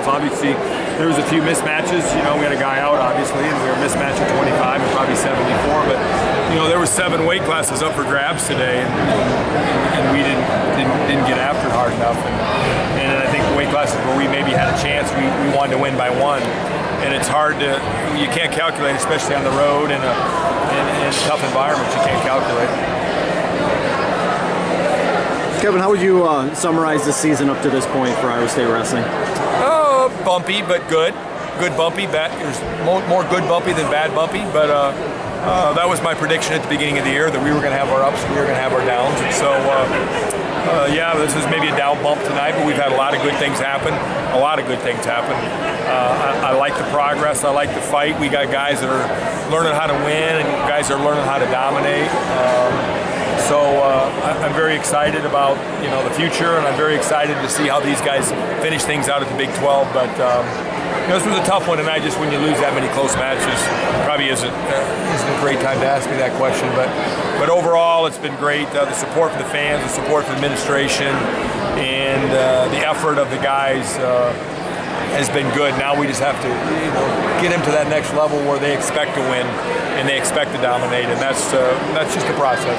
Obviously, there was a few mismatches. You know, we had a guy out, obviously, and we were mismatched at 25 and probably 74. But you know, there were 7 weight classes up for grabs today, and we didn't get after it hard enough. And I think weight classes where we maybe had a chance, we wanted to win by 1. And it's hard to, you can't calculate, especially on the road in a tough environment. You can't calculate. Kevin, how would you summarize the season up to this point for Iowa State Wrestling? Oh, bumpy, but good. Good bumpy. There's more good bumpy than bad bumpy, but that was my prediction at the beginning of the year, that we were going to have our ups and we were going to have our downs. And so, yeah, this is maybe a down bump tonight, but we've had a lot of good things happen. A lot of good things happen. I like the progress. I like the fight. We got guys that are learning how to win and guys that are learning how to dominate. So I'm very excited about, you know, the future, and I'm very excited to see how these guys finish things out at the Big 12. But you know, this was a tough one, and when you lose that many close matches, probably isn't a great time to ask me that question. But overall, it's been great. The support from the fans, the support from the administration, and the effort of the guys has been good. Now we just have to, you know, get them to that next level where they expect to win and they expect to dominate, and that's just the process.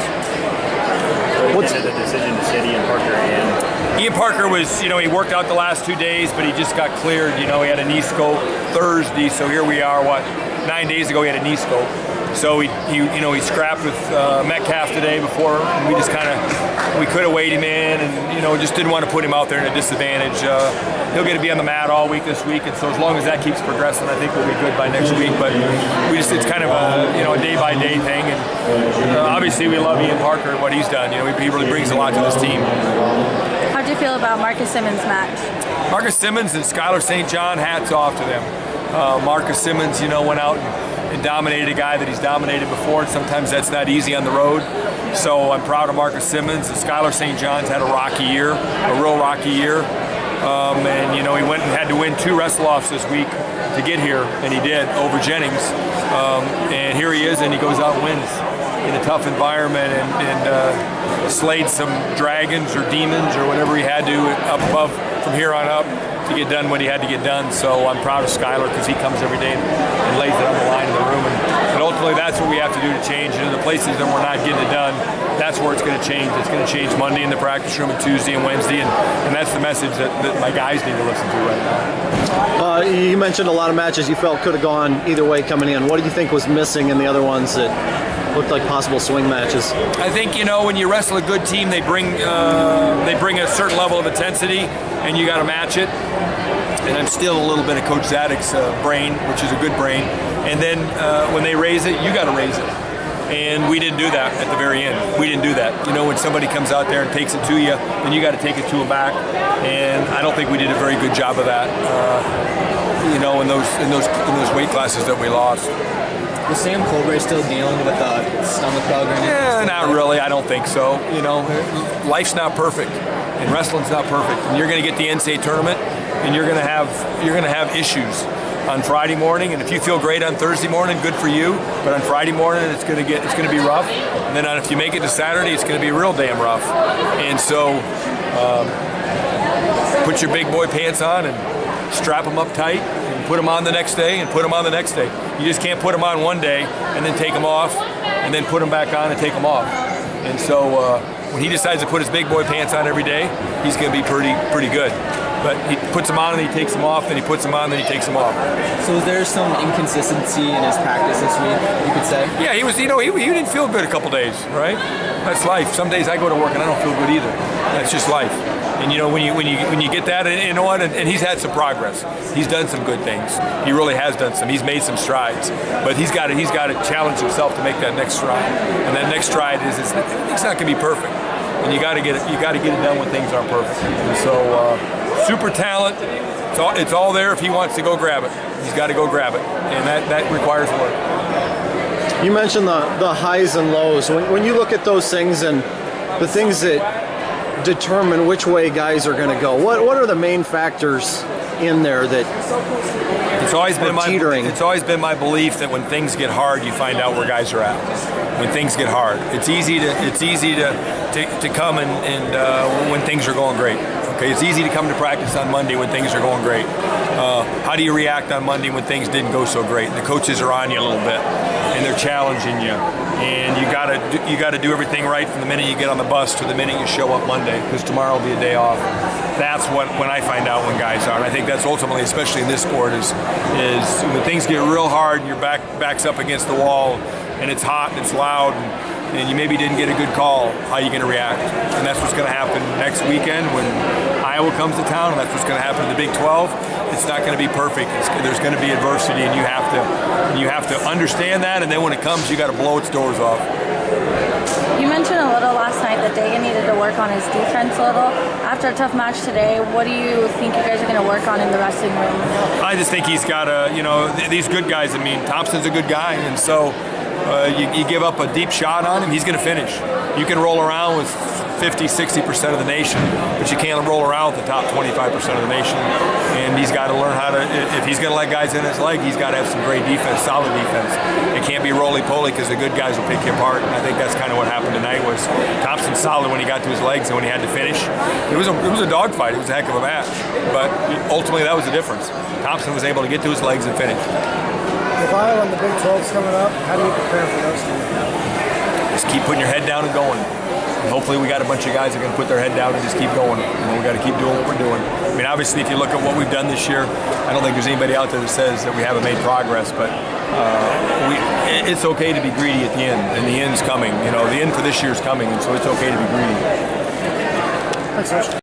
What's the decision to sit Ian Parker in? Ian Parker was, you know, he worked out the last 2 days, but he just got cleared. You know, he had a knee scope Thursday, so here we are, 9 days ago he had a knee scope. So he scrapped with Metcalf today before, and we could have weighed him in, and you know, just didn't want to put him out there in a disadvantage. He'll get to be on the mat all week this week, and so as long as that keeps progressing, I think we'll be good by next week. But it's kind of a day-by-day thing, and obviously we love Ian Parker and what he's done. You know, he really brings a lot to this team. How do you feel about Marcus Simmons' match? Marcus Simmons and Skylar St. John, hats off to them. Marcus Simmons, you know, went out and dominated a guy that he's dominated before, and sometimes that's not easy on the road. So I'm proud of Marcus Simmons. And Skylar St. John's had a rocky year, a real rocky year. And you know, he went and had to win 2 wrestle-offs this week to get here, and he did, over Jennings. And here he is, and he goes out and wins in a tough environment, and slayed some dragons or demons or whatever he had to up above from here on up to get done what he had to get done. So I'm proud of Skylar, because he comes every day and lays it on the line in the room. And ultimately, that's what we have to do to change. And in the places that we're not getting it done, that's where it's going to change. It's going to change Monday in the practice room, and Tuesday and Wednesday, and that's the message that my guys need to listen to right now. You mentioned a lot of matches you felt could have gone either way coming in. What do you think was missing in the other ones that looked like possible swing matches? I think, you know, when you wrestle a good team, they bring a certain level of intensity, and you got to match it. And I'm still a little bit of Coach Zadek's brain, which is a good brain. And then when they raise it, you got to raise it. And we didn't do that at the very end. We didn't do that. You know, when somebody comes out there and takes it to you, then you got to take it to them back. And I don't think we did a very good job of that. You know, in those weight classes that we lost. Was Sam Colbert still dealing with a stomach bug or anything? Yeah, not really. I don't think so. You know, life's not perfect, and wrestling's not perfect. And you're going to get the NCAA tournament, and you're going to have issues on Friday morning. And if you feel great on Thursday morning, good for you. But on Friday morning, it's going to be rough. And then if you make it to Saturday, it's going to be real damn rough. And so, put your big boy pants on and strap them up tight. Put them on the next day, and put them on the next day. You just can't put them on one day and then take them off, and then put them back on and take them off. And so when he decides to put his big boy pants on every day, he's going to be pretty good. But he puts them on and he takes them off, then he puts them on, then he takes them off. So is there some inconsistency in his practice this week, you could say? Yeah, he was. You know, he didn't feel good a couple days, right? That's life. Some days I go to work and I don't feel good either. That's just life. And you know, when you get that, and you know what, and he's had some progress. He's done some good things. He really has done some. He's made some strides. But he's got to challenge himself to make that next stride. And that next stride is it's not going to be perfect. And you got to get it done when things aren't perfect. And so super talent. It's all there if he wants to go grab it. He's got to go grab it, and that requires work. You mentioned the highs and lows. When you look at those things and the things that determine which way guys are going to go, what are the main factors in there that it's always been teetering? It's always been my belief that when things get hard, you find out where guys are at. When things get hard, it's easy to come and when things are going great. Okay, it's easy to come to practice on Monday when things are going great. How do you react on Monday when things didn't go so great? The coaches are on you a little bit, and they're challenging you, and you gotta do everything right from the minute you get on the bus to the minute you show up Monday, because tomorrow will be a day off. That's when I find out when guys are, and I think that's ultimately, especially in this sport, is when things get real hard and your back's up against the wall, and it's hot and it's loud. And you maybe didn't get a good call, how are you going to react? And that's what's going to happen next weekend when Iowa comes to town, and that's what's going to happen in the Big 12. It's not going to be perfect. There's going to be adversity, and you have to understand that, and then when it comes, you got to blow its doors off. You mentioned a little last night that Dagan needed to work on his defense a little. After a tough match today, what do you think you guys are going to work on in the wrestling room? I just think he's got to, these good guys, I mean, Thompson's a good guy, and so you give up a deep shot on him, he's going to finish. You can roll around with 50-60% of the nation, but you can't roll around with the top 25% of the nation. And he's got to learn how to, if he's going to let guys in his leg, he's got to have some great defense, solid defense. It can't be roly-poly because the good guys will pick you apart. And I think that's kind of what happened tonight. Was Thompson's solid when he got to his legs, and when he had to finish, it was a dogfight. It was a heck of a match. But ultimately, that was the difference. Thompson was able to get to his legs and finish. With Iowa and the Big 12's coming up, how do you prepare for those games? Just keep putting your head down and going. And hopefully we got a bunch of guys that are going to put their head down and just keep going. We got to keep doing what we're doing. I mean, obviously, if you look at what we've done this year, I don't think there's anybody out there that says that we haven't made progress, but it's okay to be greedy at the end, and the end's coming. The end for this year's coming, and so it's okay to be greedy. Thanks, Rich.